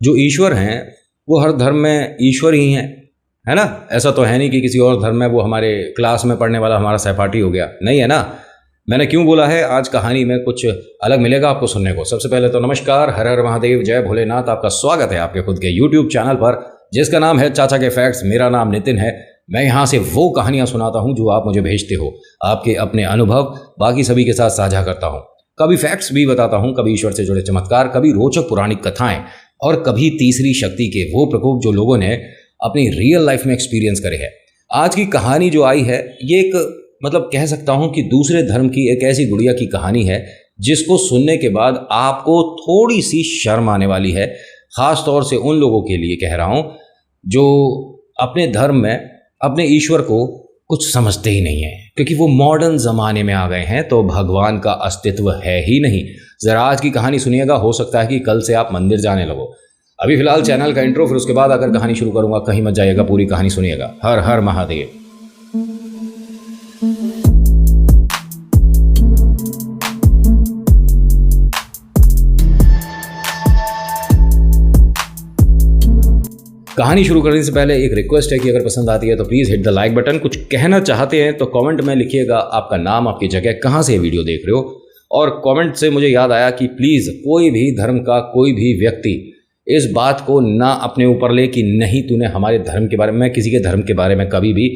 जो ईश्वर हैं वो हर धर्म में ईश्वर ही हैं, है ना। ऐसा तो है नहीं कि किसी और धर्म में वो हमारे क्लास में पढ़ने वाला हमारा सहपाठी हो गया, नहीं है ना। मैंने क्यों बोला है, आज कहानी में कुछ अलग मिलेगा आपको सुनने को। सबसे पहले तो नमस्कार, हर हर महादेव, जय भोलेनाथ। आपका स्वागत है आपके खुद के यूट्यूब चैनल पर जिसका नाम है चाचा के फैक्ट्स। मेरा नाम नितिन है। मैं यहाँ से वो कहानियाँ सुनाता हूँ जो आप मुझे भेजते हो, आपके अपने अनुभव बाकी सभी के साथ साझा करता हूँ। कभी फैक्ट्स भी बताता हूँ, कभी ईश्वर से जुड़े चमत्कार, कभी रोचक पुरानी कथाएं और कभी तीसरी शक्ति के वो प्रकोप जो लोगों ने अपनी रियल लाइफ में एक्सपीरियंस करे हैं। आज की कहानी जो आई है ये एक मतलब कह सकता हूँ कि दूसरे धर्म की एक ऐसी गुड़िया की कहानी है जिसको सुनने के बाद आपको थोड़ी सी शर्म आने वाली है। ख़ास तौर से उन लोगों के लिए कह रहा हूँ जो अपने धर्म में अपने ईश्वर को कुछ समझते ही नहीं है, क्योंकि वो मॉडर्न ज़माने में आ गए हैं तो भगवान का अस्तित्व है ही नहीं। ज़रा आज की कहानी सुनिएगा, हो सकता है कि कल से आप मंदिर जाने लगो। अभी फिलहाल चैनल का इंट्रो, फिर उसके बाद अगर कहानी शुरू करूंगा, कहीं मत जाइएगा, पूरी कहानी सुनिएगा। हर हर महादेव। कहानी शुरू करने से पहले एक रिक्वेस्ट है कि अगर पसंद आती है तो please hit the like button. कुछ कहना चाहते हैं तो कमेंट में लिखिएगा आपका नाम, आपकी जगह, कहाँ से ये वीडियो देख रहे हो। और कमेंट से मुझे याद आया कि प्लीज़ कोई भी धर्म का कोई भी व्यक्ति इस बात को ना अपने ऊपर ले कि नहीं तूने हमारे धर्म के बारे में, किसी के धर्म के बारे में कभी भी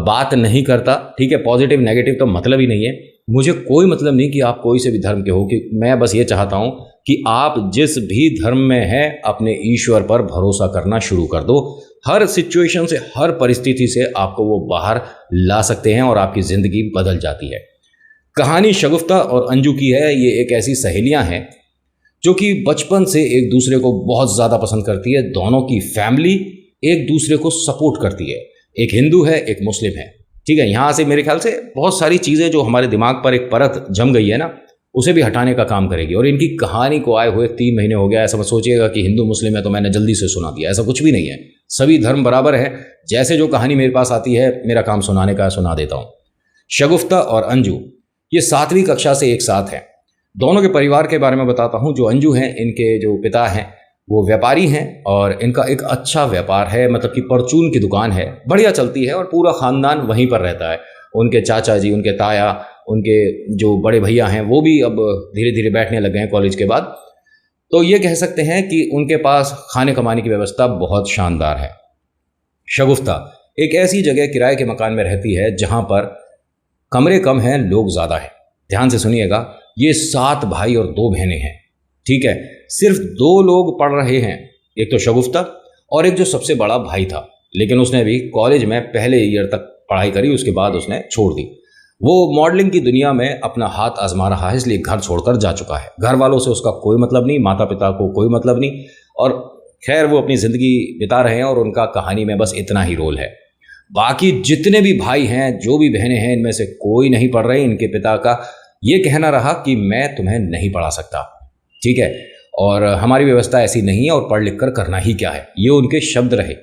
बात नहीं करता, ठीक है। पॉजिटिव नेगेटिव तो मतलब ही नहीं है। मुझे कोई मतलब नहीं कि आप कोई से भी धर्म के हो, कि मैं बस ये चाहता हूँ कि आप जिस भी धर्म में हैं अपने ईश्वर पर भरोसा करना शुरू कर दो। हर सिचुएशन से, हर परिस्थिति से आपको वो बाहर ला सकते हैं और आपकी ज़िंदगी बदल जाती है। कहानी शगुफ्ता और अंजू की है। ये एक ऐसी सहेलियाँ हैं जो कि बचपन से एक दूसरे को बहुत ज़्यादा पसंद करती है। दोनों की फैमिली एक दूसरे को सपोर्ट करती है। एक हिंदू है, एक मुस्लिम है, ठीक है। यहाँ से मेरे ख्याल से बहुत सारी चीज़ें जो हमारे दिमाग पर एक परत जम गई है ना, उसे भी हटाने का काम करेगी। और इनकी कहानी को आए हुए 3 महीने हो गया। ऐसा मत सोचिएगा कि हिंदू मुस्लिम है तो मैंने जल्दी से सुना दिया, ऐसा कुछ भी नहीं है। सभी धर्म बराबर है। जैसे जो कहानी मेरे पास आती है, मेरा काम सुनाने का, सुना देता हूँ। शगुफ्ता और अंजू ये 7वीं कक्षा से एक साथ हैं। दोनों के परिवार के बारे में बताता हूँ। जो अंजू हैं, इनके जो पिता हैं वो व्यापारी हैं और इनका एक अच्छा व्यापार है, मतलब कि परचून की दुकान है, बढ़िया चलती है और पूरा ख़ानदान वहीं पर रहता है। उनके चाचा जी, उनके ताया, उनके जो बड़े भैया हैं वो भी अब धीरे धीरे बैठने लग गए हैं कॉलेज के बाद। तो ये कह सकते हैं कि उनके पास खाने कमाने की व्यवस्था बहुत शानदार है। शगुफ्ता एक ऐसी जगह किराए के मकान में रहती है जहाँ पर कमरे कम हैं, लोग ज़्यादा हैं। ध्यान से सुनिएगा, ये 7 भाई और 2 बहनें हैं, ठीक है। सिर्फ 2 लोग पढ़ रहे हैं, एक तो शगुफ्ता और एक जो सबसे बड़ा भाई था, लेकिन उसने भी कॉलेज में पहले ईयर तक पढ़ाई करी, उसके बाद उसने छोड़ दी। वो मॉडलिंग की दुनिया में अपना हाथ आजमा रहा है, इसलिए घर छोड़कर जा चुका है। घर वालों से उसका कोई मतलब नहीं, माता पिता को कोई मतलब नहीं, और खैर वो अपनी ज़िंदगी बिता रहे हैं और उनका कहानी में बस इतना ही रोल है। बाकी जितने भी भाई हैं, जो भी बहनें हैं, इनमें से कोई नहीं पढ़ रहे। इनके पिता का ये कहना रहा कि मैं तुम्हें नहीं पढ़ा सकता, ठीक है, और हमारी व्यवस्था ऐसी नहीं है और पढ़ लिख कर करना ही क्या है, ये उनके शब्द रहे।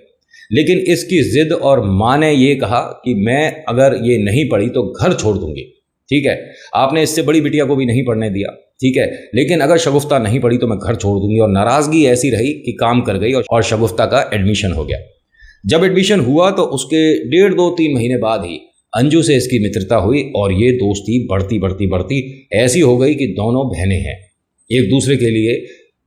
लेकिन इसकी ज़िद और माँ ने ये कहा कि मैं अगर ये नहीं पढ़ी तो घर छोड़ दूंगी, ठीक है। आपने इससे बड़ी बिटिया को भी नहीं पढ़ने दिया, ठीक है, लेकिन अगर शगुफ्ता नहीं पढ़ी तो मैं घर छोड़ दूंगी। और नाराज़गी ऐसी रही कि काम कर गई और शगुफ्ता का एडमिशन हो गया। जब एडमिशन हुआ तो उसके 1.5, 2, 3 महीने बाद ही अंजू से इसकी मित्रता हुई और ये दोस्ती बढ़ती बढ़ती बढ़ती ऐसी हो गई कि दोनों बहनें हैं, एक दूसरे के लिए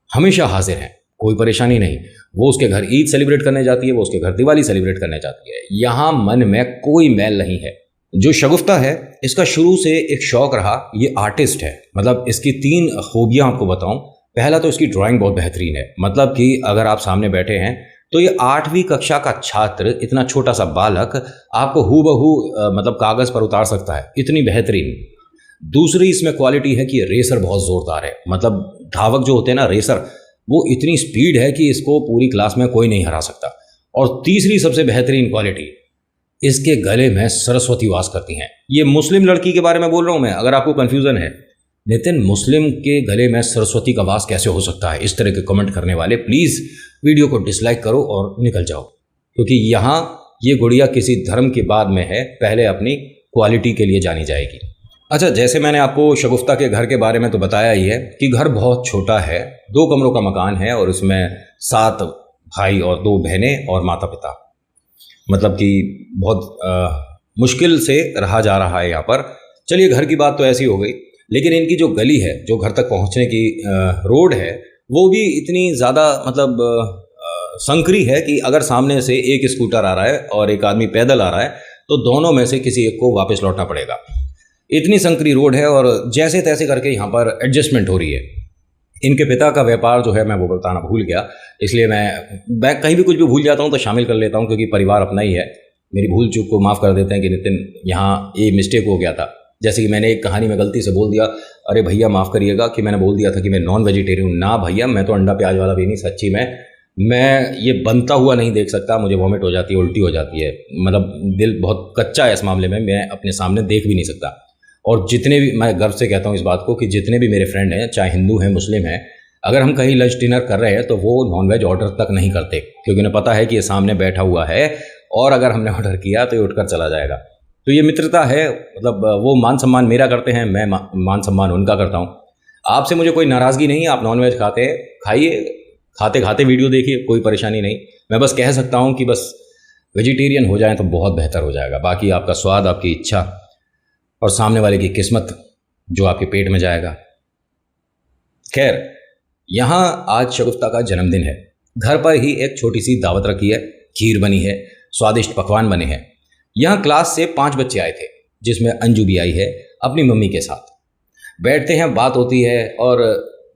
हमेशा हाजिर हैं, कोई परेशानी नहीं। वो उसके घर ईद सेलिब्रेट करने जाती है, वो उसके घर दिवाली सेलिब्रेट करने जाती है। यहाँ मन में कोई मैल नहीं है। जो शगुफ्ता है, इसका शुरू से एक शौक रहा, ये आर्टिस्ट है। मतलब इसकी 3 खूबियाँ आपको बताऊँ। पहला तो इसकी ड्राइंग बहुत बेहतरीन है, मतलब कि अगर आप सामने बैठे हैं तो ये 8वीं कक्षा का छात्र, इतना छोटा सा बालक आपको हूबहू मतलब कागज़ पर उतार सकता है, इतनी बेहतरीन। दूसरी इसमें क्वालिटी है कि रेसर बहुत ज़ोरदार है, मतलब धावक जो होते हैं ना, रेसर, वो इतनी स्पीड है कि इसको पूरी क्लास में कोई नहीं हरा सकता। और तीसरी सबसे बेहतरीन क्वालिटी, इसके गले में सरस्वती वास करती हैं। ये मुस्लिम लड़की के बारे में बोल रहा हूँ मैं, अगर आपको कन्फ्यूज़न है, नितिन मुस्लिम के गले में सरस्वती का वास कैसे हो सकता है, इस तरह के कमेंट करने वाले प्लीज़ वीडियो को डिसलाइक करो और निकल जाओ, क्योंकि यहाँ ये गुड़िया किसी धर्म के बाद में है, पहले अपनी क्वालिटी के लिए जानी जाएगी। अच्छा, जैसे मैंने आपको शगुफ्ता के घर के बारे में तो बताया ही है कि घर बहुत छोटा है, 2 कमरों का मकान है और उसमें 7 भाई और 2 बहनें और माता पिता। मतलब कि बहुत मुश्किल से रहा जा रहा है यहाँ पर। चलिए, घर की बात तो ऐसी हो गई, लेकिन इनकी जो गली है, जो घर तक पहुँचने की रोड है, वो भी इतनी ज़्यादा मतलब संकरी है कि अगर सामने से एक स्कूटर आ रहा है और एक आदमी पैदल आ रहा है तो दोनों में से किसी एक को वापस लौटना पड़ेगा। इतनी संकरी रोड है और जैसे तैसे करके यहाँ पर एडजस्टमेंट हो रही है। इनके पिता का व्यापार जो है मैं वो बताना भूल गया, इसलिए मैं कहीं भी कुछ भी भूल जाता हूँ तो शामिल कर लेता हूँ, क्योंकि परिवार अपना ही है। मेरी भूल चूक को माफ़ कर देते हैं कि नितिन यहाँ ये मिस्टेक हो गया था। जैसे कि मैंने एक कहानी में गलती से बोल दिया, अरे भैया माफ़ करिएगा, कि मैंने बोल दिया था कि मैं नॉन वेजिटेरियन हूँ। ना भैया, मैं तो अंडा प्याज वाला भी नहीं, सच्ची में मैं ये बनता हुआ नहीं देख सकता, मुझे वॉमिट हो जाती है, उल्टी हो जाती है। मतलब दिल बहुत कच्चा है इस मामले में, मैं अपने सामने देख भी नहीं सकता। और जितने भी, मैं गर्व से कहता हूँ इस बात को, कि जितने भी मेरे फ्रेंड हैं, चाहे हिंदू हैं मुस्लिम हैं, अगर हम कहीं लंच डिनर कर रहे हैं तो वो नॉनवेज ऑर्डर तक नहीं करते, क्योंकि उन्हें पता है कि ये सामने बैठा हुआ है और अगर हमने ऑर्डर किया तो ये उठकर चला जाएगा। तो ये मित्रता है, मतलब वो मान सम्मान मेरा करते हैं, मैं मान सम्मान उनका करता हूँ। आपसे मुझे कोई नाराज़गी नहीं है, आप नॉनवेज खाते हैं, खाइए, खाते खाते वीडियो देखिए, कोई परेशानी नहीं। मैं बस कह सकता हूँ कि बस वेजिटेरियन हो जाए तो बहुत बेहतर हो जाएगा। बाकी आपका स्वाद, आपकी इच्छा और सामने वाले की किस्मत जो आपके पेट में जाएगा। खैर, यहाँ आज शगुफ्ता का जन्मदिन है। घर पर ही एक छोटी सी दावत रखी है, खीर बनी है, स्वादिष्ट पकवान बने हैं। यहाँ क्लास से 5 बच्चे आए थे, जिसमें अंजू भी आई है अपनी मम्मी के साथ। बैठते हैं, बात होती है, और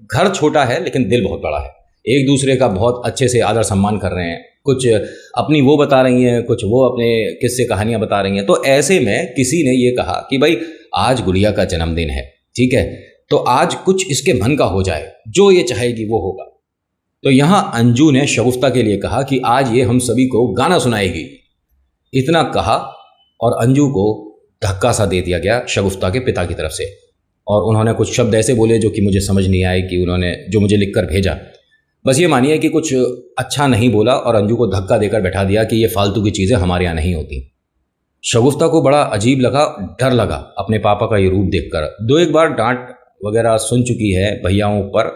घर छोटा है लेकिन दिल बहुत बड़ा है। एक दूसरे का बहुत अच्छे से आदर सम्मान कर रहे हैं, कुछ अपनी वो बता रही हैं, कुछ वो अपने किस्से कहानियाँ बता रही हैं। तो ऐसे में किसी ने ये कहा कि भाई आज गुड़िया का जन्मदिन है, ठीक है, तो आज कुछ इसके मन का हो जाए, जो ये चाहेगी वो होगा। तो यहाँ अंजू ने शगुफ्ता के लिए कहा कि आज ये हम सभी को गाना सुनाएगी। इतना कहा और अंजू को धक्का सा दे दिया गया शगुफ्ता के पिता की तरफ से, और उन्होंने कुछ शब्द ऐसे बोले जो कि मुझे समझ नहीं आए, कि उन्होंने जो मुझे लिख कर भेजा। बस ये मानिए कि कुछ अच्छा नहीं बोला और अंजू को धक्का देकर बैठा दिया कि ये फालतू की चीज़ें हमारे यहाँ नहीं होती। शगुफ्ता को बड़ा अजीब लगा, डर लगा अपने पापा का ये रूप देखकर। 2-1 बार डांट वगैरह सुन चुकी है भैयाओं पर,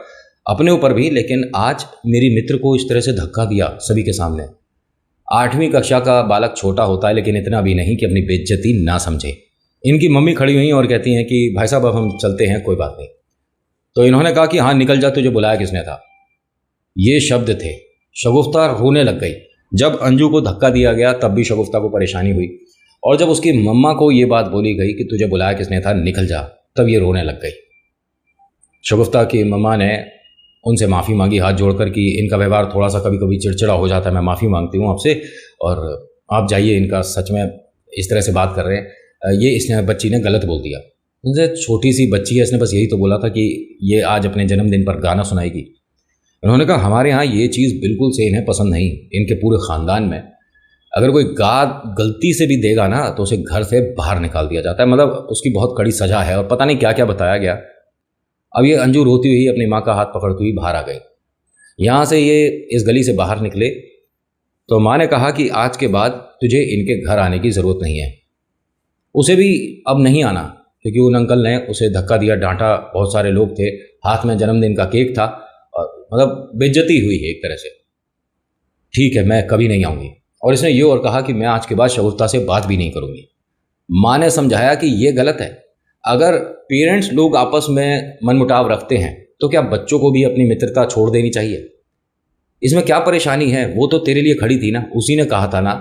अपने ऊपर भी, लेकिन आज मेरी मित्र को इस तरह से धक्का दिया सभी के सामने। 8वीं कक्षा का बालक छोटा होता है, लेकिन इतना भी नहीं कि अपनी बेइज्जती ना समझे। इनकी मम्मी खड़ी हुई और कहती हैं कि भाई साहब अब हम चलते हैं, कोई बात नहीं। तो इन्होंने कहा कि हाँ निकल जा, तुझे बुलाया किसने था। ये शब्द थे। शगुफ्ता रोने लग गई। जब अंजू को धक्का दिया गया तब भी शगुफ्ता को परेशानी हुई, और जब उसकी मम्मा को ये बात बोली गई कि तुझे बुलाया किसने था, निकल जा, तब ये रोने लग गई। शगुफ्ता की मम्मा ने उनसे माफ़ी मांगी हाथ जोड़कर कि इनका व्यवहार थोड़ा सा कभी कभी चिड़चिड़ा हो जाता है, मैं माफ़ी मांगती हूँ आपसे, और आप जाइए, इनका सच में इस तरह से बात कर रहे हैं, ये इसने बच्ची ने गलत बोल दिया। उनसे छोटी सी बच्ची है, इसने बस यही तो बोला था कि ये आज अपने जन्मदिन पर गाना सुनाएगी। उन्होंने कहा हमारे यहाँ ये चीज़ बिल्कुल से इन्हें पसंद नहीं, इनके पूरे ख़ानदान में अगर कोई गलती से भी देगा ना तो उसे घर से बाहर निकाल दिया जाता है, मतलब उसकी बहुत कड़ी सज़ा है, और पता नहीं क्या क्या बताया गया। अब ये अंजू रोती हुई अपनी माँ का हाथ पकड़ती हुई बाहर आ गई। यहाँ से ये इस गली से बाहर निकले तो माँ ने कहा कि आज के बाद तुझे इनके घर आने की ज़रूरत नहीं है। उसे भी अब नहीं आना, क्योंकि उन अंकल ने उसे धक्का दिया, डांटा, बहुत सारे लोग थे, हाथ में जन्मदिन का केक था, और मतलब बेइज्जती हुई है एक तरह से। ठीक है, मैं कभी नहीं आऊँगी। और इसने ये और कहा कि मैं आज के बाद शगुफ्ता से बात भी नहीं करूँगी। माँ ने समझाया कि ये गलत है। अगर पेरेंट्स लोग आपस में मनमुटाव रखते हैं तो क्या बच्चों को भी अपनी मित्रता छोड़ देनी चाहिए? इसमें क्या परेशानी है? वो तो तेरे लिए खड़ी थी ना, उसी ने कहा था ना,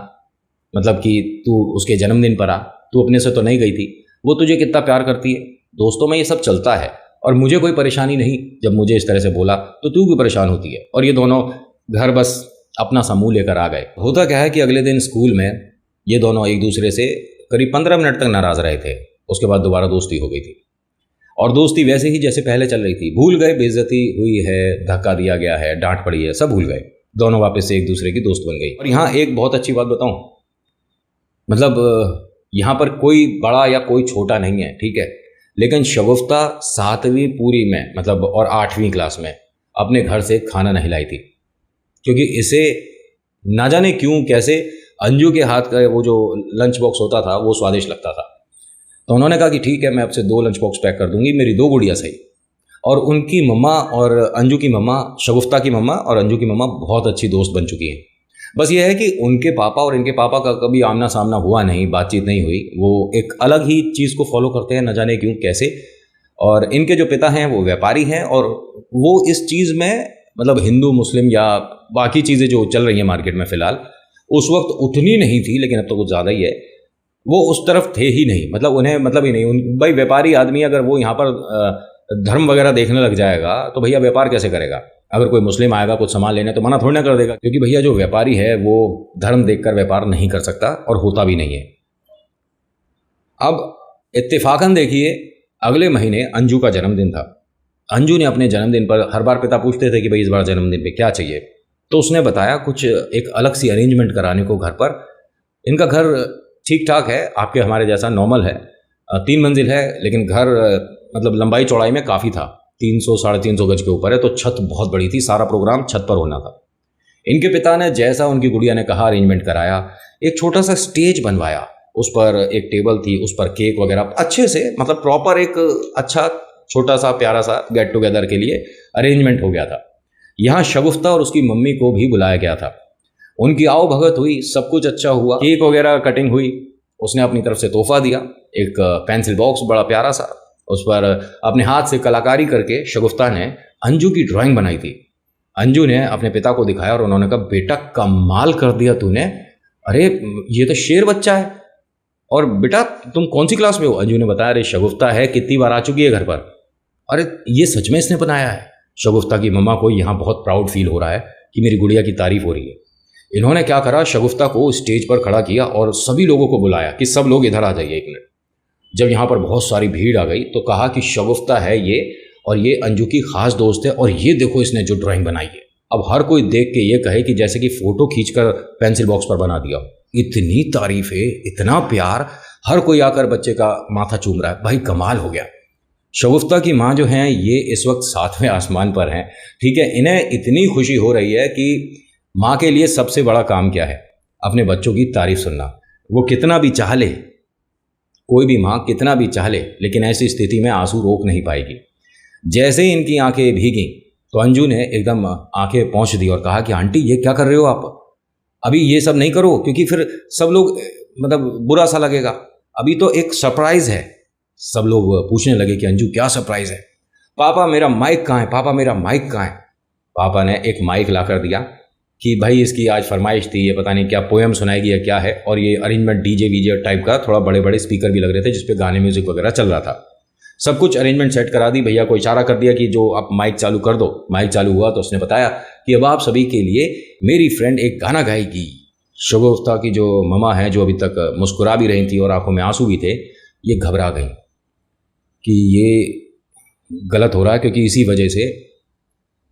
मतलब कि तू उसके जन्मदिन पर आ, तू अपने से तो नहीं गई थी, वो तुझे कितना प्यार करती है। दोस्तों में ये सब चलता है, और मुझे कोई परेशानी नहीं जब मुझे इस तरह से बोला तो तू भी परेशान होती है। और ये दोनों घर बस अपना समूह लेकर आ गए। होता क्या है कि अगले दिन स्कूल में ये दोनों एक दूसरे से करीब 15 मिनट तक नाराज़ रहे थे। उसके बाद दोबारा दोस्ती हो गई थी, और दोस्ती वैसे ही जैसे पहले चल रही थी। भूल गए, बेइज्जती हुई है, धक्का दिया गया है, डांट पड़ी है, सब भूल गए। दोनों वापस से एक दूसरे की दोस्त बन गई। और यहाँ एक बहुत अच्छी बात बताऊँ, मतलब यहाँ पर कोई बड़ा या कोई छोटा नहीं है, ठीक है, लेकिन शगुफ्ता 7वीं पूरी में, मतलब और 8वीं क्लास में अपने घर से खाना नहीं लाई थी, क्योंकि इसे ना जाने क्यों कैसे अंजू के हाथ का वो जो लंच बॉक्स होता था वो स्वादिष्ट लगता था। तो उन्होंने कहा कि ठीक है, मैं आपसे 2 लंच बॉक्स पैक कर दूंगी, मेरी 2 गुड़िया सही। और उनकी मम्मा और अंजू की मम्मा, शगुफ्ता की मम्मा और अंजू की मम्मा बहुत अच्छी दोस्त बन चुकी हैं। बस ये है कि उनके पापा और इनके पापा का कभी आमना सामना हुआ नहीं, बातचीत नहीं हुई। वो एक अलग ही चीज़ को फॉलो करते हैं, न जाने क्यों कैसे। और इनके जो पिता हैं वो व्यापारी हैं, और वो इस चीज़ में मतलब हिंदू मुस्लिम या बाकी चीज़ें जो चल रही हैं मार्केट में फ़िलहाल, उस वक्त उतनी नहीं थी, लेकिन अब तो कुछ ज़्यादा ही है, वो उस तरफ थे ही नहीं। मतलब उन्हें मतलब ही नहीं। भाई व्यापारी आदमी अगर वो यहाँ पर धर्म वगैरह देखने लग जाएगा तो भैया व्यापार कैसे करेगा? अगर कोई मुस्लिम आएगा कुछ सामान लेने तो मना थोड़ी ना कर देगा, क्योंकि भैया जो व्यापारी है वो धर्म देखकर व्यापार नहीं कर सकता और होता भी नहीं है। अब इत्तेफाकन देखिए, अगले महीने अंजू का जन्मदिन था। अंजू ने अपने जन्मदिन पर, हर बार पिता पूछते थे कि भाई इस बार जन्मदिन पे क्या चाहिए, तो उसने बताया कुछ एक अलग सी अरेंजमेंट कराने को घर पर। इनका घर ठीक ठाक है, आपके हमारे जैसा नॉर्मल है, 3 मंजिल है, लेकिन घर मतलब लंबाई चौड़ाई में काफ़ी था, 300 साढ़े 300 गज के ऊपर है, तो छत बहुत बड़ी थी, सारा प्रोग्राम छत पर होना था। इनके पिता ने जैसा उनकी गुड़िया ने कहा अरेंजमेंट कराया, एक छोटा सा स्टेज बनवाया, उस पर एक टेबल थी, उस पर केक वगैरह अच्छे से, मतलब प्रॉपर एक अच्छा छोटा सा प्यारा सा गेट टुगेदर के लिए अरेंजमेंट हो गया था। यहाँ शगुफ्ता और उसकी मम्मी को भी बुलाया गया था। उनकी आओ भगत हुई, सब कुछ अच्छा हुआ, केक वगैरह कटिंग हुई, उसने अपनी तरफ से तोहफा दिया, एक पेंसिल बॉक्स बड़ा प्यारा सा, उस पर अपने हाथ से कलाकारी करके शगुफ्ता ने अंजू की ड्राइंग बनाई थी। अंजू ने अपने पिता को दिखाया और उन्होंने कहा, बेटा कमाल कर दिया तूने, अरे ये तो शेर बच्चा है। और बेटा तुम कौन सी क्लास में हो? अंजू ने बताया, अरे शगुफ्ता है, कितनी बार आ चुकी है घर पर, अरे ये सच में इसने बनाया है। शगुफ्ता की मम्मा को यहाँ बहुत प्राउड फील हो रहा है कि मेरी गुड़िया की तारीफ हो रही है। इन्होंने क्या करा, शगुफ्ता को स्टेज पर खड़ा किया और सभी लोगों को बुलाया कि सब लोग इधर आ जाइए 1 मिनट। जब यहाँ पर बहुत सारी भीड़ आ गई तो कहा कि शगुफ्ता है ये, और ये अंजू की खास दोस्त है, और ये देखो इसने जो ड्राइंग बनाई है। अब हर कोई देख के ये कहे कि जैसे कि फोटो खींचकर पेंसिल बॉक्स पर बना दिया। इतनी तारीफें, इतना प्यार, हर कोई आकर बच्चे का माथा चूम रहा है। भाई कमाल हो गया। शगुफ्ता की माँ जो हैं ये इस वक्त 7वें आसमान पर हैं, ठीक है। इन्हें इतनी खुशी हो रही है कि माँ के लिए सबसे बड़ा काम क्या है? अपने बच्चों की तारीफ सुनना। वो कितना भी चाह ले, कोई भी माँ कितना भी चाह ले, लेकिन ऐसी स्थिति में आंसू रोक नहीं पाएगी। जैसे ही इनकी आंखें भीगी तो अंजू ने एकदम आंखें पोंछ दी और कहा कि आंटी ये क्या कर रहे हो आप? अभी ये सब नहीं करो, क्योंकि फिर सब लोग मतलब बुरा सा लगेगा। अभी तो एक सरप्राइज़ है। सब लोग पूछने लगे कि अंजू क्या सरप्राइज़ है? पापा मेरा माइक कहाँ है? पापा मेरा माइक कहाँ है? पापा ने एक माइक ला कर दिया कि भाई इसकी आज फरमाइश थी, ये पता नहीं क्या पोएम सुनाएगी या क्या है। और ये अरेंजमेंट डीजे वीजे टाइप का, थोड़ा बड़े बड़े स्पीकर भी लग रहे थे जिस पे गाने म्यूजिक वगैरह चल रहा था। सब कुछ अरेंजमेंट सेट करा दी। भैया को इशारा कर दिया कि जो आप माइक चालू कर दो। माइक चालू हुआ तो उसने बताया कि अब आप सभी के लिए मेरी फ्रेंड एक गाना गाएगी। शगुफ्ता की जो ममा है, जो अभी तक मुस्कुरा भी रही थी और आंखों में आंसू भी थे, ये घबरा गई कि ये गलत हो रहा है, क्योंकि इसी वजह से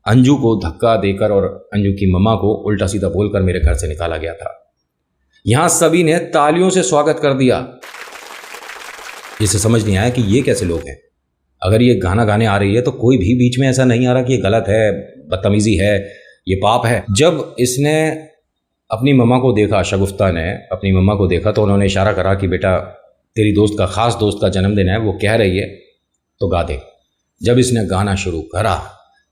अंजू को धक्का देकर और अंजू की मम्मा को उल्टा सीधा बोलकर मेरे घर से निकाला गया था। यहां सभी ने तालियों से स्वागत कर दिया। इसे समझ नहीं आया कि ये कैसे लोग हैं। अगर ये गाना गाने आ रही है तो कोई भी बीच में ऐसा नहीं आ रहा कि ये गलत है, बदतमीजी है, ये पाप है। जब इसने अपनी मम्मा को देखा, शगुफ्ता ने अपनी मम्मा को देखा, तो उन्होंने इशारा करा कि बेटा तेरी दोस्त का, खास दोस्त का जन्मदिन है, वो कह रही है तो गा दे। जब इसने गाना शुरू करा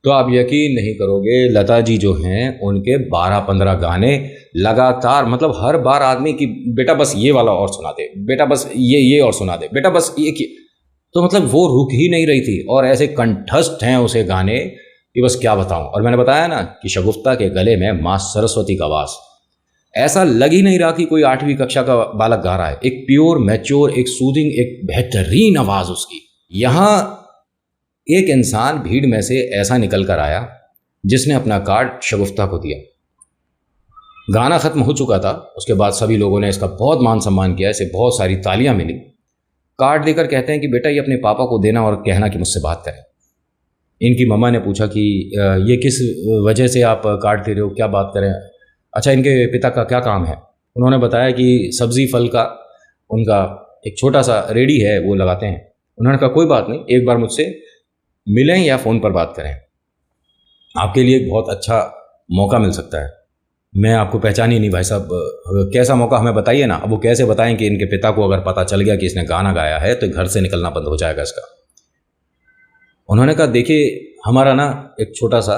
तो आप यकीन नहीं करोगे, लता जी जो हैं उनके 12-15 गाने लगातार, मतलब हर बार आदमी की बेटा बस ये वाला और सुना दे, बेटा बस ये और सुना दे, बेटा बस ये की, तो मतलब वो रुक ही नहीं रही थी। और ऐसे कंठस्थ हैं उसे गाने कि बस क्या बताऊं। और मैंने बताया ना कि शगुफ्ता के गले में माँ सरस्वती का वास। ऐसा लग ही नहीं रहा कि कोई 8वीं कक्षा का बालक गा रहा है। एक प्योर, मैच्योर, एक सूदिंग, एक बेहतरीन आवाज़ उसकी। यहाँ एक इंसान भीड़ में से ऐसा निकल कर आया जिसने अपना कार्ड शगुफ्ता को दिया। गाना ख़त्म हो चुका था। उसके बाद सभी लोगों ने इसका बहुत मान सम्मान किया, इसे बहुत सारी तालियां मिली। कार्ड देकर कहते हैं कि बेटा ये अपने पापा को देना और कहना कि मुझसे बात करें। इनकी मम्मा ने पूछा कि ये किस वजह से आप कार्ड दे रहे हो, क्या बात करें? अच्छा, इनके पिता का क्या काम है? उन्होंने बताया कि सब्ज़ी फल का उनका एक छोटा सा रेडी है, वो लगाते हैं। उन्होंने कहा कोई बात नहीं, एक बार मुझसे मिलें या फ़ोन पर बात करें, आपके लिए एक बहुत अच्छा मौका मिल सकता है। मैं आपको पहचान ही नहीं भाई साहब, कैसा मौका हमें बताइए ना। अब वो कैसे बताएं कि इनके पिता को अगर पता चल गया कि इसने गाना गाया है तो घर से निकलना बंद हो जाएगा इसका। उन्होंने कहा देखिए हमारा ना एक छोटा सा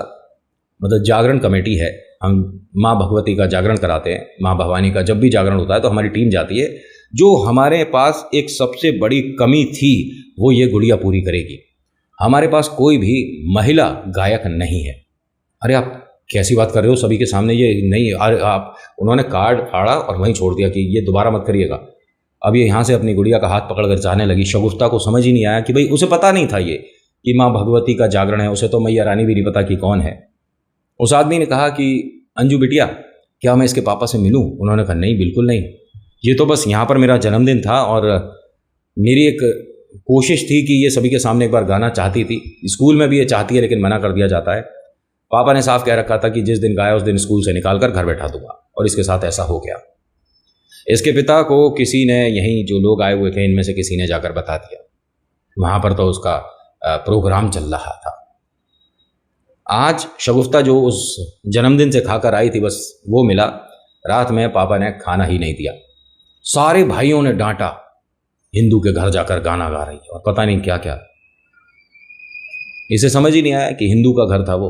मतलब जागरण कमेटी है, हम माँ भगवती का जागरण कराते हैं, माँ भवानी का जब भी जागरण होता है तो हमारी टीम जाती है। जो हमारे पास एक सबसे बड़ी कमी थी वो ये गुड़िया पूरी करेगी। हमारे पास कोई भी महिला गायक नहीं है। अरे आप कैसी बात कर रहे हो, सभी के सामने ये नहीं। अरे आप, उन्होंने कार्ड फाड़ा और वहीं छोड़ दिया कि ये दोबारा मत करिएगा। अब ये यहाँ से अपनी गुड़िया का हाथ पकड़ कर जाने लगी। शगुफ्ता को समझ ही नहीं आया कि भाई उसे पता नहीं था ये कि माँ भगवती का जागरण है, उसे तो मैया रानी भी नहीं पता कि कौन है। उस आदमी ने कहा कि अंजू बिटिया क्या मैं इसके पापा से मिलूं? उन्होंने कहा नहीं बिल्कुल नहीं, ये तो बस यहाँ पर मेरा जन्मदिन था और मेरी एक कोशिश थी कि ये सभी के सामने एक बार गाना चाहती थी। स्कूल में भी ये चाहती है लेकिन मना कर दिया जाता है। पापा ने साफ कह रखा था कि जिस दिन गाया उस दिन स्कूल से निकाल कर घर बैठा दूंगा, और इसके साथ ऐसा हो गया। इसके पिता को किसी ने, यहीं जो लोग आए हुए थे इनमें से किसी ने जाकर बता दिया। वहाँ पर तो उसका प्रोग्राम चल रहा था। आज शगुफ्ता जो उस जन्मदिन से खाकर आई थी बस वो मिला। रात में पापा ने खाना ही नहीं दिया। सारे भाइयों ने डांटा, हिंदू के घर जाकर गाना गा रही है और पता नहीं क्या क्या। इसे समझ ही नहीं आया कि हिंदू का घर था वो,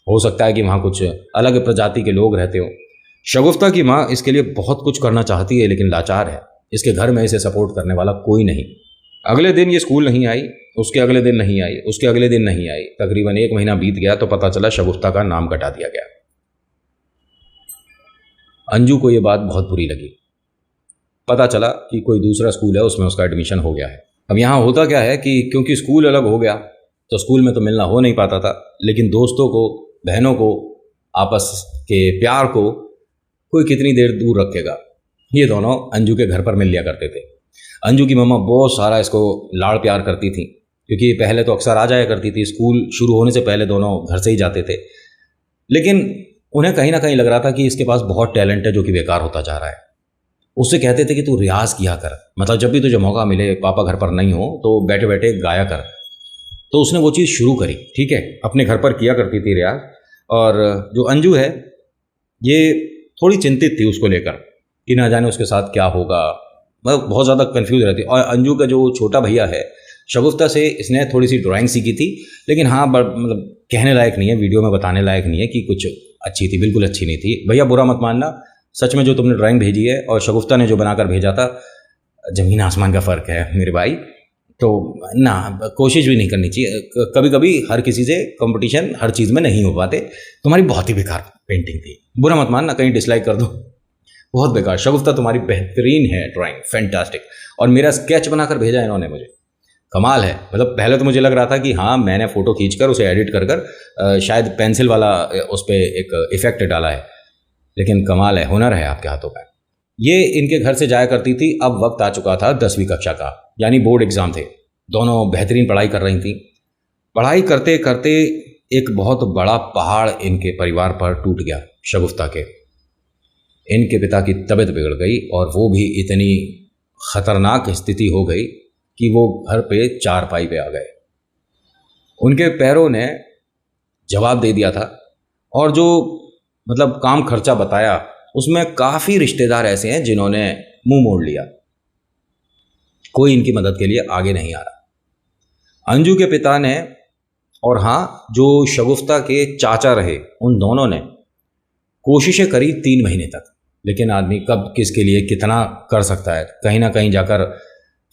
हो सकता है कि वहाँ कुछ अलग प्रजाति के लोग रहते हो। शगुफ्ता की माँ इसके लिए बहुत कुछ करना चाहती है लेकिन लाचार है। इसके घर में इसे सपोर्ट करने वाला कोई नहीं। अगले दिन ये स्कूल नहीं आई, उसके अगले दिन नहीं आई, उसके अगले दिन नहीं आई। तकरीबन 1 महीना बीत गया तो पता चला शगुफ्ता का नाम कटा दिया गया। अंजू को ये बात बहुत बुरी लगी। पता चला कि कोई दूसरा स्कूल है उसमें उसका एडमिशन हो गया है। अब यहाँ होता क्या है कि क्योंकि स्कूल अलग हो गया तो स्कूल में तो मिलना हो नहीं पाता था, लेकिन दोस्तों को, बहनों को, आपस के प्यार को कोई कितनी देर दूर रखेगा। ये दोनों अंजू के घर पर मिल लिया करते थे। अंजू की मम्मा बहुत सारा इसको लाड़ प्यार करती थी क्योंकि पहले तो अक्सर आ जाया करती थी। स्कूल शुरू होने से पहले दोनों घर से ही जाते थे, लेकिन उन्हें कहीं ना कहीं लग रहा था कि इसके पास बहुत टैलेंट है जो कि बेकार होता जा रहा है। उससे कहते थे कि तू रियाज किया कर, मतलब जब भी तुझे मौका मिले, पापा घर पर नहीं हो तो बैठे बैठे गाया कर। तो उसने वो चीज़ शुरू करी। ठीक है, अपने घर पर किया करती थी रियाज। और जो अंजू है ये थोड़ी चिंतित थी उसको लेकर कि ना जाने उसके साथ क्या होगा, मतलब बहुत ज़्यादा कंफ्यूज रहती। और अंजू का जो छोटा भैया है शगुफ्ता से इसने थोड़ी सी ड्राइंग सीखी थी, लेकिन हाँ मतलब कहने लायक नहीं है, वीडियो में बताने लायक नहीं है कि कुछ अच्छी थी, बिल्कुल अच्छी नहीं थी। भैया बुरा मत मानना, सच में जो तुमने ड्राइंग भेजी है और शगुफ्ता ने जो बनाकर भेजा था, ज़मीन आसमान का फ़र्क है मेरे भाई। तो ना कोशिश भी नहीं करनी चाहिए। कभी कभी हर किसी से कंपटीशन हर चीज़ में नहीं हो पाते। तुम्हारी बहुत ही बेकार पेंटिंग थी, बुरा मत मानना, कहीं डिसलाइक कर दो, बहुत बेकार। शगुफ्ता तुम्हारी बेहतरीन है ड्राइंग, फैंटास्टिक। और मेरा स्केच बनाकर भेजा इन्होंने मुझे, कमाल है। मतलब पहले तो मुझे लग रहा था कि हाँ मैंने फ़ोटो खींचकर उसे एडिट कर शायद पेंसिल वाला उस पर एक इफ़ेक्ट डाला है, लेकिन कमाल है, हुनर है आपके हाथों में। ये इनके घर से जाया करती थी। अब वक्त आ चुका था 10वीं कक्षा का, यानी बोर्ड एग्ज़ाम थे। दोनों बेहतरीन पढ़ाई कर रही थी। पढ़ाई करते करते एक बहुत बड़ा पहाड़ इनके परिवार पर टूट गया शगुफ्ता के। इनके पिता की तबीयत बिगड़ गई और वो भी इतनी ख़तरनाक स्थिति हो गई कि वो घर पे चारपाई पे आ गए। उनके पैरों ने जवाब दे दिया था और जो मतलब काम खर्चा बताया उसमें काफ़ी रिश्तेदार ऐसे हैं जिन्होंने मुंह मोड़ लिया। कोई इनकी मदद के लिए आगे नहीं आ रहा। अंजू के पिता ने और हाँ जो शगुफ्ता के चाचा रहे उन दोनों ने कोशिशें करी 3 महीने तक, लेकिन आदमी कब किसके लिए कितना कर सकता है। कहीं ना कहीं जाकर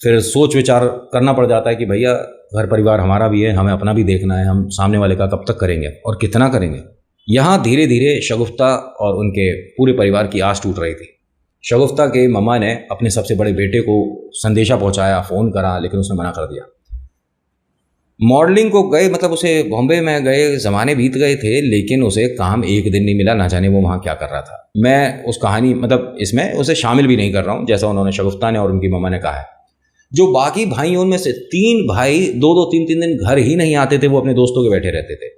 फिर सोच विचार करना पड़ जाता है कि भैया घर परिवार हमारा भी है, हमें अपना भी देखना है, हम सामने वाले का कब तक करेंगे और कितना करेंगे। यहाँ धीरे धीरे शगुफ्ता और उनके पूरे परिवार की आस टूट रही थी। शगुफ्ता के मम्मा ने अपने सबसे बड़े बेटे को संदेशा पहुँचाया, फ़ोन करा, लेकिन उसने मना कर दिया। मॉडलिंग को गए, मतलब उसे बॉम्बे में गए, ज़माने बीत गए थे, लेकिन उसे काम एक दिन नहीं मिला। ना जाने वो वहाँ क्या कर रहा था। मैं उस कहानी मतलब इसमें उसे शामिल भी नहीं कर रहा हूँ, जैसा उन्होंने शगुफ्ता ने और उनकी मम्मा ने कहा है। जो बाकी भाई उनमें से 3 भाई 2-2 3-3 दिन घर ही नहीं आते थे, वो अपने दोस्तों के बैठे रहते थे।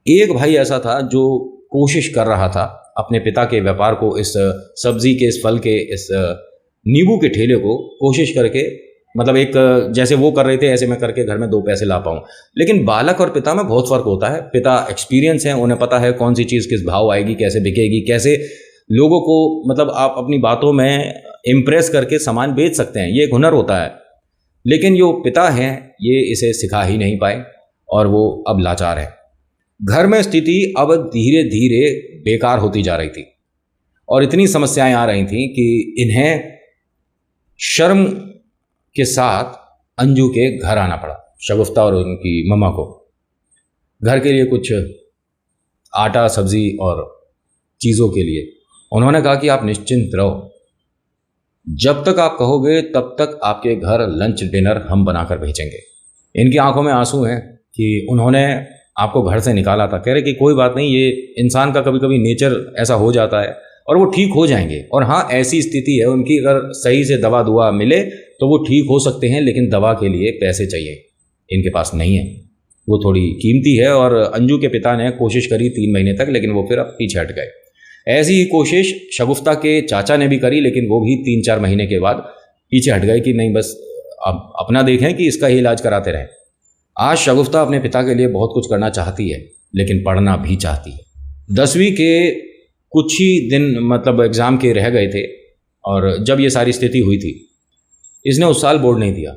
एक भाई ऐसा था जो कोशिश कर रहा था अपने पिता के व्यापार को, इस सब्जी के, इस फल के, इस नींबू के ठेले को कोशिश करके मतलब एक जैसे वो कर रहे थे ऐसे मैं करके घर में 2 पैसे ला पाऊँ। लेकिन बालक और पिता में बहुत फ़र्क होता है। पिता एक्सपीरियंस है, उन्हें पता है कौन सी चीज़ किस भाव आएगी, कैसे बिकेगी, कैसे लोगों को मतलब आप अपनी बातों में इम्प्रेस करके सामान बेच सकते हैं, ये एक हुनर होता है। लेकिन जो पिता हैं ये इसे सिखा ही नहीं पाए और वो अब लाचार है। घर में स्थिति अब धीरे धीरे बेकार होती जा रही थी और इतनी समस्याएं आ रही थीं कि इन्हें शर्म के साथ अंजू के घर आना पड़ा, शगुफ्ता और उनकी मम्मा को, घर के लिए कुछ आटा सब्जी और चीज़ों के लिए। उन्होंने कहा कि आप निश्चिंत रहो, जब तक आप कहोगे तब तक आपके घर लंच डिनर हम बनाकर भेजेंगे। इनकी आंखों में आंसू हैं कि उन्होंने आपको घर से निकाला था। कह रहे कि कोई बात नहीं, ये इंसान का कभी कभी नेचर ऐसा हो जाता है और वो ठीक हो जाएंगे। और हाँ, ऐसी स्थिति है उनकी, अगर सही से दवा दुआ मिले तो वो ठीक हो सकते हैं, लेकिन दवा के लिए पैसे चाहिए, इनके पास नहीं है, वो थोड़ी कीमती है। और अंजू के पिता ने कोशिश करी 3 महीने तक, लेकिन वो फिर अब पीछे हट गए। ऐसी ही कोशिश शगुफ्ता के चाचा ने भी करी, लेकिन वो भी 3-4 महीने के बाद पीछे हट गए कि नहीं, बस अब अपना देखें कि इसका ही इलाज कराते रहें। आज शगुफ्ता अपने पिता के लिए बहुत कुछ करना चाहती है, लेकिन पढ़ना भी चाहती है। 10वीं के कुछ ही दिन मतलब एग्ज़ाम के रह गए थे और जब ये सारी स्थिति हुई थी, इसने उस साल बोर्ड नहीं दिया,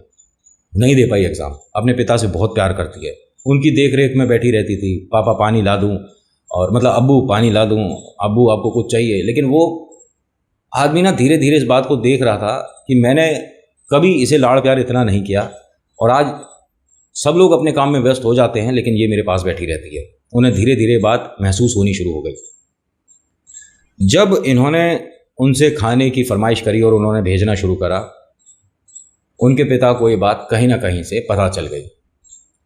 नहीं दे पाई एग्ज़ाम। अपने पिता से बहुत प्यार करती है, उनकी देख रेख में बैठी रहती थी। पापा पानी ला दूँ, और मतलब अब्बू पानी ला दूँ, अब्बू आपको कुछ चाहिए। लेकिन वो आदमी ना धीरे धीरे इस बात को देख रहा था कि मैंने कभी इसे लाड़ प्यार इतना नहीं किया, और आज सब लोग अपने काम में व्यस्त हो जाते हैं, लेकिन ये मेरे पास बैठी रहती है। उन्हें धीरे धीरे बात महसूस होनी शुरू हो गई। जब इन्होंने उनसे खाने की फरमाइश करी और उन्होंने भेजना शुरू करा, उनके पिता को ये बात कहीं ना कहीं से पता चल गई।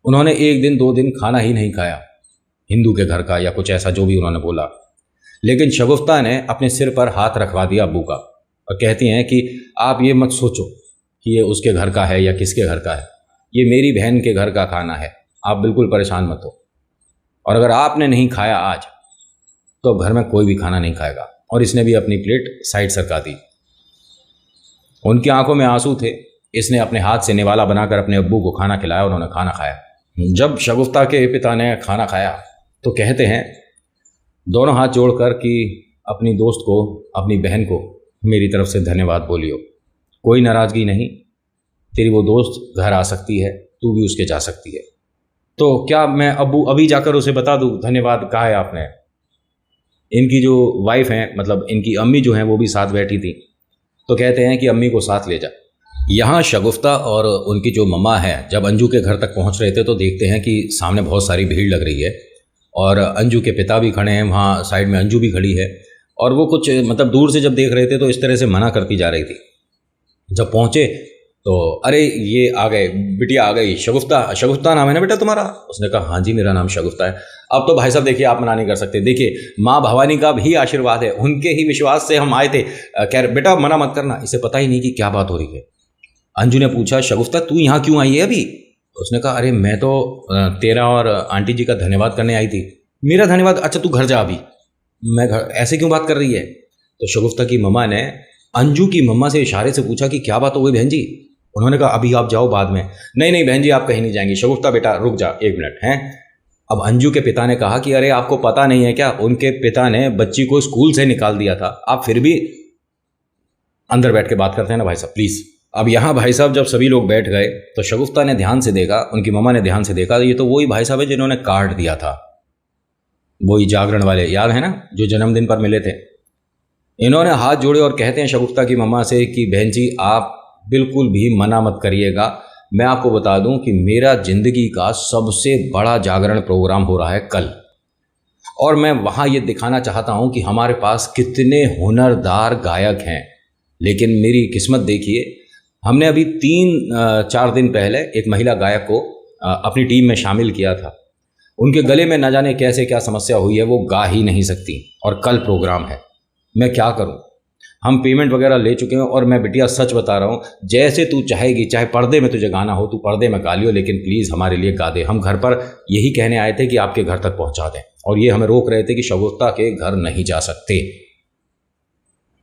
उन्होंने 1 दिन 2 दिन खाना ही नहीं खाया हिंदू के घर का, या कुछ ऐसा जो भी उन्होंने बोला। लेकिन शगुफ्ता ने अपने सिर पर हाथ रखवा दिया अब्बू का, और कहती हैं कि आप ये मत सोचो कि ये उसके घर का है या किसके घर का है, ये मेरी बहन के घर का खाना है, आप बिल्कुल परेशान मत हो। और अगर आपने नहीं खाया आज, तो घर में कोई भी खाना नहीं खाएगा। और इसने भी अपनी प्लेट साइड सरका दी। उनकी आंखों में आंसू थे। इसने अपने हाथ से निवाला बनाकर अपने अब्बू को खाना खिलाया, उन्होंने खाना खाया। जब शगुफ्ता के पिता ने खाना खाया तो कहते हैं दोनों हाथ जोड़कर कि अपनी दोस्त को, अपनी बहन को मेरी तरफ से धन्यवाद बोलियो, कोई नाराज़गी नहीं, तेरी वो दोस्त घर आ सकती है, तू भी उसके जा सकती है। तो क्या मैं अब्बू अभी जाकर उसे बता दूँ धन्यवाद कहा है आपने? इनकी जो वाइफ हैं, मतलब इनकी अम्मी जो हैं, वो भी साथ बैठी थी। तो कहते हैं कि अम्मी को साथ ले जा। यहाँ शगुफ्ता और उनकी जो मम्मा है जब अंजू के घर तक पहुँच रहे थे तो देखते हैं कि सामने बहुत सारी भीड़ लग रही है और अंजू के पिता भी खड़े हैं, वहाँ साइड में अंजू भी खड़ी है। और वो कुछ मतलब दूर से जब देख रहे थे तो इस तरह से मना करती जा रही थी। जब पहुँचे तो अरे ये आ गए, बिटिया आ गई, शगुफ्ता नाम है ना बेटा तुम्हारा? उसने कहा हाँ जी मेरा नाम शगुफ्ता है। अब तो भाई साहब देखिए आप मना नहीं कर सकते, देखिए माँ भवानी का भी आशीर्वाद है, उनके ही विश्वास से हम आए थे। कह रहे बेटा मना मत करना। इसे पता ही नहीं कि क्या बात हो रही है। अंजू ने पूछा शगुफ्ता तू यहाँ क्यों आई है अभी? उसने कहा अरे मैं तो तेरा और आंटी जी का धन्यवाद करने आई थी। मेरा धन्यवाद? अच्छा तू घर जा अभी। मैं घर? ऐसे क्यों बात कर रही है? तो शगुफ्ता की मम्मा ने अंजू की मम्मा से इशारे से पूछा कि क्या बात हो गई बहन जी? उन्होंने कहा अभी आप जाओ, बाद में। नहीं नहीं बहन जी आप कहीं नहीं जाएंगी। शगुफ्ता बेटा रुक जा 1 मिनट हैं। अब अंजू के पिता ने कहा कि अरे आपको पता नहीं है क्या, उनके पिता ने बच्ची को स्कूल से निकाल दिया था, आप फिर भी अंदर बैठ के बात करते हैं ना भाई साहब प्लीज़। अब यहाँ भाई साहब जब सभी लोग बैठ गए तो शगुफ्ता ने ध्यान से देखा, उनकी मम्मा ने ध्यान से देखा, ये तो वही भाई साहब है जिन्होंने कार्ड दिया था, वही जागरण वाले, याद है ना, जो जन्मदिन पर मिले थे। इन्होंने हाथ जोड़े और कहते हैं शगुफ्ता की मम्मा से कि बहन जी आप बिल्कुल भी मना मत करिएगा। मैं आपको बता दूं कि मेरा ज़िंदगी का सबसे बड़ा जागरण प्रोग्राम हो रहा है कल, और मैं वहाँ ये दिखाना चाहता हूँ कि हमारे पास कितने हुनरदार गायक हैं। लेकिन मेरी किस्मत देखिए, हमने अभी 3-4 दिन पहले एक महिला गायक को अपनी टीम में शामिल किया था। उनके गले में न जाने कैसे क्या समस्या हुई है, वो गा ही नहीं सकती, और कल प्रोग्राम है। मैं क्या करूं? हम पेमेंट वगैरह ले चुके हैं, और मैं बिटिया सच बता रहा हूं, जैसे तू चाहेगी, चाहे पर्दे में तुझे गाना हो तू पर्दे में गा लियो, लेकिन प्लीज़ हमारे लिए गा दे। हम घर पर यही कहने आए थे कि आपके घर तक पहुंचा दें, और ये हमें रोक रहे थे कि शगुफ्ता के घर नहीं जा सकते।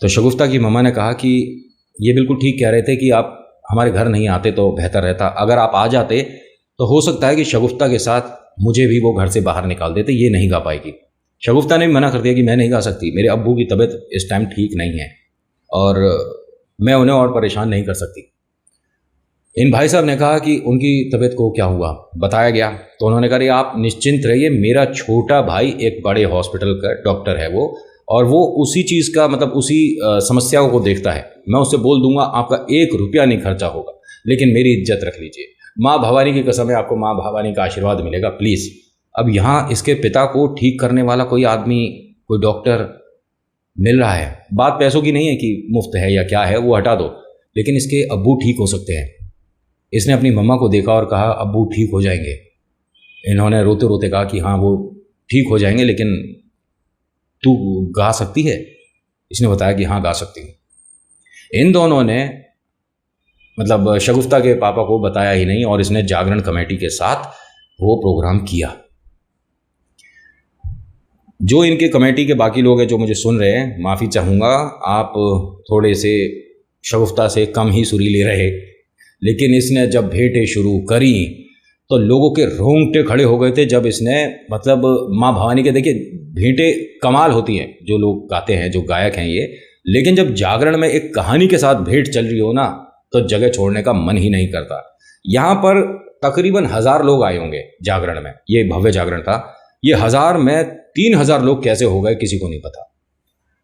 तो शगुफ्ता की मम्मा ने कहा कि ये बिल्कुल ठीक कह रहे थे कि आप हमारे घर नहीं आते तो बेहतर रहता। अगर आप आ जाते तो हो सकता है कि शगुफ्ता के साथ मुझे भी वो घर से बाहर निकाल देते। ये नहीं गा पाएगी। शगुफ्ता ने भी मना कर दिया कि मैं नहीं गा सकती, मेरे अब्बू की तबीयत इस टाइम ठीक नहीं है और मैं उन्हें और परेशान नहीं कर सकती। इन भाई साहब ने कहा कि उनकी तबीयत को क्या हुआ, बताया गया तो उन्होंने कहा आप निश्चिंत रहिए, मेरा छोटा भाई एक बड़े हॉस्पिटल का डॉक्टर है वो, और वो उसी चीज़ का मतलब उसी समस्याओं को देखता है। मैं उससे बोल दूंगा आपका 1 रुपया नहीं खर्चा होगा, लेकिन मेरी इज्जत रख लीजिए। माँ भवानी की कसम है, आपको माँ भवानी का आशीर्वाद मिलेगा प्लीज़। अब यहाँ इसके पिता को ठीक करने वाला कोई आदमी, कोई डॉक्टर मिल रहा है। बात पैसों की नहीं है कि मुफ्त है या क्या है, वो हटा दो, लेकिन इसके अब्बू ठीक हो सकते हैं। इसने अपनी मम्मा को देखा और कहा अब्बू ठीक हो जाएंगे। इन्होंने रोते रोते कहा कि हाँ वो ठीक हो जाएंगे, लेकिन तू गा सकती है? इसने बताया कि हाँ गा सकती हूँ। इन दोनों ने मतलब शगुफ्ता के पापा को बताया ही नहीं और इसने जागरण कमेटी के साथ वो प्रोग्राम किया। जो इनके कमेटी के बाकी लोग हैं जो मुझे सुन रहे हैं, माफ़ी चाहूँगा, आप थोड़े से शगुफ्ता से कम ही सुरीले रहे, लेकिन इसने जब भेंटें शुरू करी तो लोगों के रोंगटे खड़े हो गए थे। जब इसने मतलब माँ भवानी के, देखिए भेंटें कमाल होती हैं, जो लोग गाते हैं, जो गायक हैं ये, लेकिन जब जागरण में एक कहानी के साथ भेंट चल रही हो ना तो जगह छोड़ने का मन ही नहीं करता। यहाँ पर तकरीबन 1000 लोग आए होंगे जागरण में, ये भव्य जागरण था। ये 1000 में 3000 लोग कैसे हो गए किसी को नहीं पता,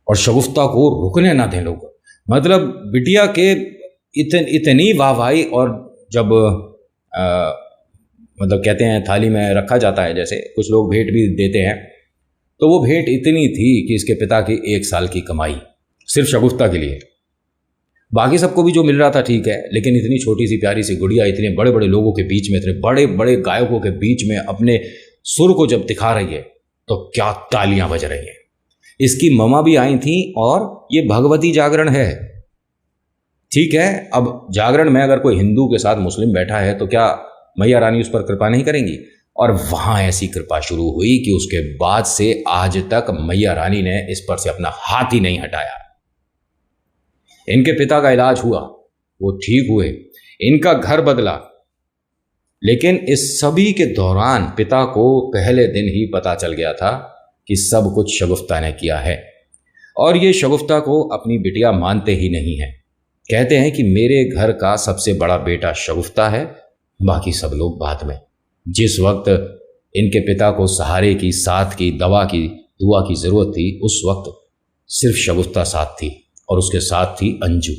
और शगुफ्ता को रुकने ना दें लोग। मतलब बिटिया के इतनी वाहवाही, और जब मतलब कहते हैं थाली में रखा जाता है, जैसे कुछ लोग भेंट भी देते हैं, तो वो भेंट इतनी थी कि इसके पिता की 1 साल की कमाई सिर्फ शगुफ्ता के लिए। बाकी सबको भी जो मिल रहा था ठीक है, लेकिन इतनी छोटी सी प्यारी सी गुड़िया इतने बड़े बड़े लोगों के बीच में, इतने बड़े बड़े गायकों के बीच में अपने सुर को जब दिखा रही है तो क्या तालियां बज रही हैं। इसकी ममा भी आई थी, और ये भगवती जागरण है, ठीक है। अब जागरण में अगर कोई हिंदू के साथ मुस्लिम बैठा है तो क्या मैया रानी उस पर कृपा नहीं करेंगी? और वहां ऐसी कृपा शुरू हुई कि उसके बाद से आज तक मैया रानी ने इस पर से अपना हाथ ही नहीं हटाया। इनके पिता का इलाज हुआ, वो ठीक हुए, इनका घर बदला, लेकिन इस सभी के दौरान पिता को पहले दिन ही पता चल गया था कि सब कुछ शगुफ्ता ने किया है। और ये शगुफ्ता को अपनी बिटिया मानते ही नहीं है। कहते हैं कि मेरे घर का सबसे बड़ा बेटा शगुफ्ता है, बाकी सब लोग बाद में। जिस वक्त इनके पिता को सहारे की, साथ की, दवा की, दुआ की ज़रूरत थी, उस वक्त सिर्फ शगुफ्ता साथ थी, और उसके साथ थी अंजू,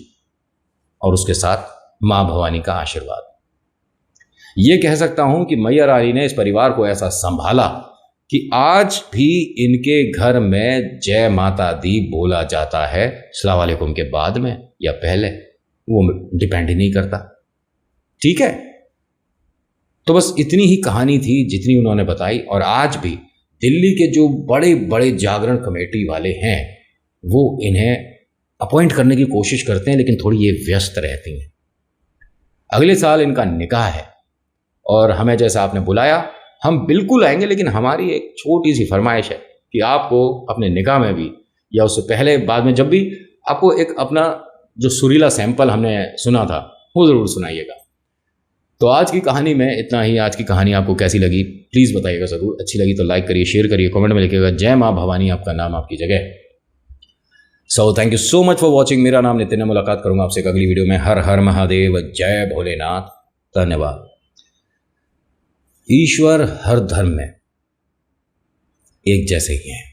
और उसके साथ माँ भवानी का आशीर्वाद। ये कह सकता हूँ कि मैया रानी ने इस परिवार को ऐसा संभाला कि आज भी इनके घर में जय माता दी बोला जाता है अस्सलाम वालेकुम के बाद में या पहले, वो डिपेंड ही नहीं करता, ठीक है। तो बस इतनी ही कहानी थी जितनी उन्होंने बताई। और आज भी दिल्ली के जो बड़े बड़े जागरण कमेटी वाले हैं वो इन्हें अपॉइंट करने की कोशिश करते हैं, लेकिन थोड़ी ये व्यस्त रहती हैं। अगले साल इनका निकाह है और हमें जैसा आपने बुलाया हम बिल्कुल आएंगे, लेकिन हमारी एक छोटी सी फरमाइश है कि आपको अपने निकाह में भी या उससे पहले बाद में जब भी आपको एक अपना जो सुरीला सैंपल हमने सुना था वो ज़रूर सुनाइएगा। तो आज की कहानी में इतना ही। आज की कहानी आपको कैसी लगी प्लीज़ बताइएगा ज़रूर। अच्छी लगी तो लाइक करिए, शेयर करिए, कमेंट में लिखिएगा जय माँ भवानी, आपका नाम आपकी जगह। So thank you so much for watching. मेरा नाम नितिन है, मुलाकात करूंगा आपसे एक अगली वीडियो में। हर हर महादेव, जय भोलेनाथ, धन्यवाद। ईश्वर हर धर्म में एक जैसे ही हैं।